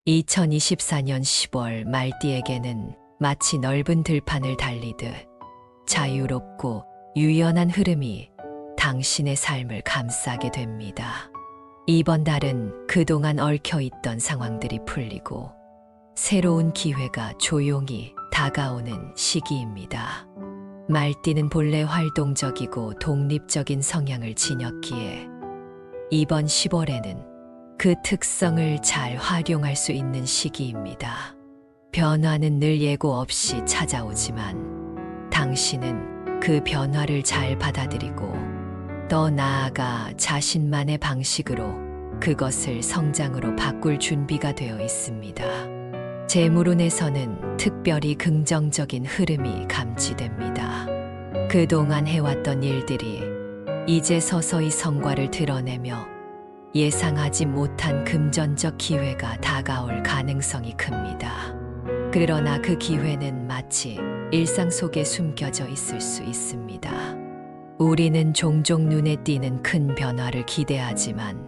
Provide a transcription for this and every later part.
2024년 10월 말띠에게는 마치 넓은 들판을 달리듯 자유롭고 유연한 흐름이 당신의 삶을 감싸게 됩니다. 이번 달은 그동안 얽혀있던 상황들이 풀리고 새로운 기회가 조용히 다가오는 시기입니다. 말띠는 본래 활동적이고 독립적인 성향을 지녔기에 이번 10월에는 그 특성을 잘 활용할 수 있는 시기입니다. 변화는 늘 예고 없이 찾아오지만 당신은 그 변화를 잘 받아들이고 더 나아가 자신만의 방식으로 그것을 성장으로 바꿀 준비가 되어 있습니다. 재물운에서는 특별히 긍정적인 흐름이 감지됩니다. 그동안 해왔던 일들이 이제 서서히 성과를 드러내며 예상하지 못한 금전적 기회가 다가올 가능성이 큽니다. 그러나 그 기회는 마치 일상 속에 숨겨져 있을 수 있습니다. 우리는 종종 눈에 띄는 큰 변화를 기대하지만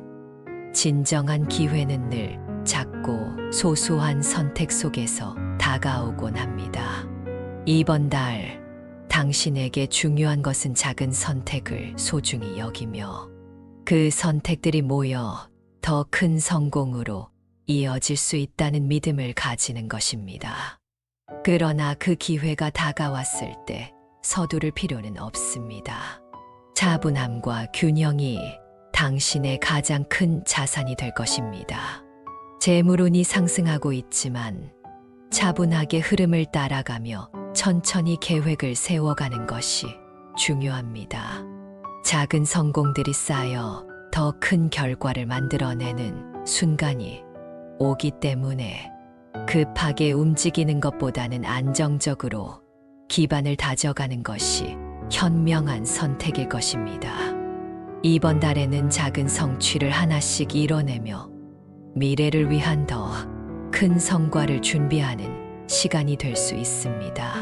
진정한 기회는 늘 작고 소소한 선택 속에서 다가오곤 합니다. 이번 달 당신에게 중요한 것은 작은 선택을 소중히 여기며 그 선택들이 모여 더 큰 성공으로 이어질 수 있다는 믿음을 가지는 것입니다. 그러나 그 기회가 다가왔을 때 서두를 필요는 없습니다. 차분함과 균형이 당신의 가장 큰 자산이 될 것입니다. 재물운이 상승하고 있지만 차분하게 흐름을 따라가며 천천히 계획을 세워가는 것이 중요합니다. 작은 성공들이 쌓여 더 큰 결과를 만들어내는 순간이 오기 때문에 급하게 움직이는 것보다는 안정적으로 기반을 다져가는 것이 현명한 선택일 것입니다. 이번 달에는 작은 성취를 하나씩 이뤄내며 미래를 위한 더 큰 성과를 준비하는 시간이 될 수 있습니다.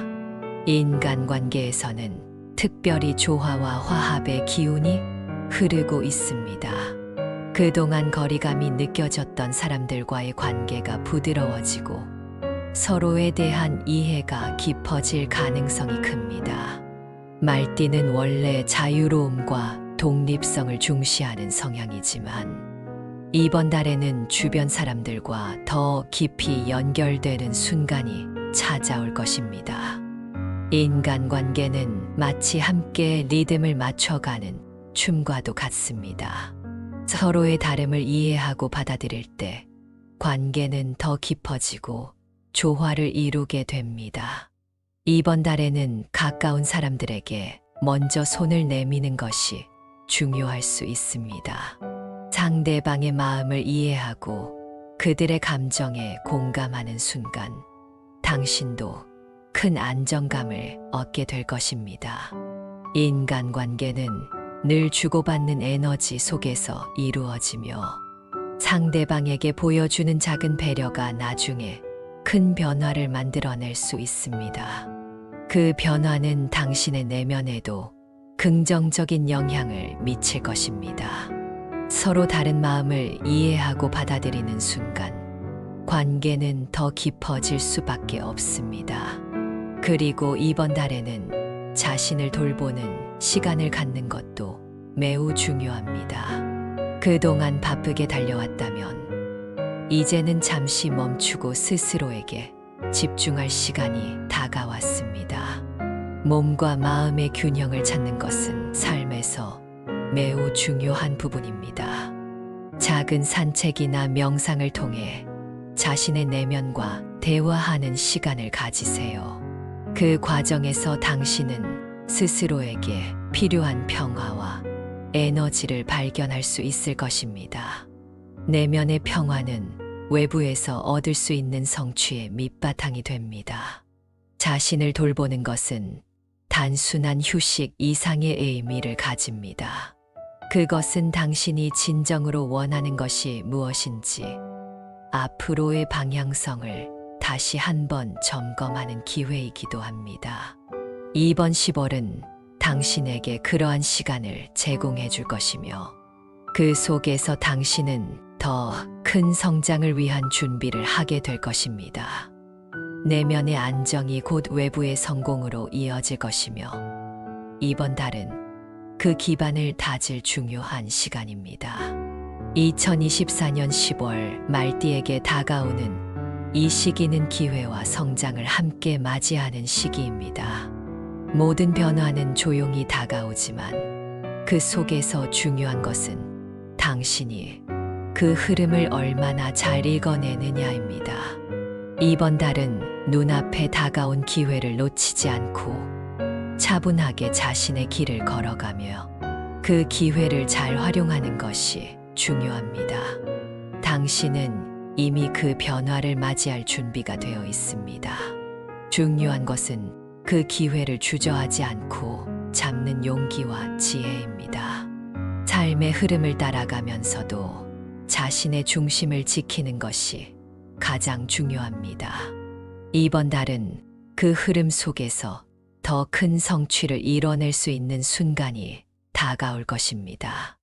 인간관계에서는 특별히 조화와 화합의 기운이 흐르고 있습니다. 그동안 거리감이 느껴졌던 사람들과의 관계가 부드러워지고 서로에 대한 이해가 깊어질 가능성이 큽니다. 말띠는 원래 자유로움과 독립성을 중시하는 성향이지만 이번 달에는 주변 사람들과 더 깊이 연결되는 순간이 찾아올 것입니다. 인간관계는 마치 함께 리듬을 맞춰가는 춤과도 같습니다. 서로의 다름을 이해하고 받아들일 때 관계는 더 깊어지고 조화를 이루게 됩니다. 이번 달에는 가까운 사람들에게 먼저 손을 내미는 것이 중요할 수 있습니다. 상대방의 마음을 이해하고 그들의 감정에 공감하는 순간 당신도 큰 안정감을 얻게 될 것입니다. 인간관계는 늘 주고받는 에너지 속에서 이루어지며 상대방에게 보여주는 작은 배려가 나중에 큰 변화를 만들어낼 수 있습니다. 그 변화는 당신의 내면에도 긍정적인 영향을 미칠 것입니다. 서로 다른 마음을 이해하고 받아들이는 순간 관계는 더 깊어질 수밖에 없습니다. 그리고 이번 달에는 자신을 돌보는 시간을 갖는 것도 매우 중요합니다. 그동안 바쁘게 달려왔다면 이제는 잠시 멈추고 스스로에게 집중할 시간이 다가왔습니다. 몸과 마음의 균형을 찾는 것은 삶에서 매우 중요한 부분입니다. 작은 산책이나 명상을 통해 자신의 내면과 대화하는 시간을 가지세요. 그 과정에서 당신은 스스로에게 필요한 평화와 에너지를 발견할 수 있을 것입니다. 내면의 평화는 외부에서 얻을 수 있는 성취의 밑바탕이 됩니다. 자신을 돌보는 것은 단순한 휴식 이상의 의미를 가집니다. 그것은 당신이 진정으로 원하는 것이 무엇인지 앞으로의 방향성을 다시 한번 점검하는 기회이기도 합니다. 이번 10월은 당신에게 그러한 시간을 제공해 줄 것이며 그 속에서 당신은 더 큰 성장을 위한 준비를 하게 될 것입니다. 내면의 안정이 곧 외부의 성공으로 이어질 것이며 이번 달은 그 기반을 다질 중요한 시간입니다. 2024년 10월 말띠에게 다가오는 이 시기는 기회와 성장을 함께 맞이하는 시기입니다. 모든 변화는 조용히 다가오지만 그 속에서 중요한 것은 당신이 그 흐름을 얼마나 잘 읽어내느냐입니다. 이번 달은 눈앞에 다가온 기회를 놓치지 않고 차분하게 자신의 길을 걸어가며 그 기회를 잘 활용하는 것이 중요합니다. 당신은 이미 그 변화를 맞이할 준비가 되어 있습니다. 중요한 것은 그 기회를 주저하지 않고 잡는 용기와 지혜입니다. 삶의 흐름을 따라가면서도 자신의 중심을 지키는 것이 가장 중요합니다. 이번 달은 그 흐름 속에서 더 큰 성취를 이뤄낼 수 있는 순간이 다가올 것입니다.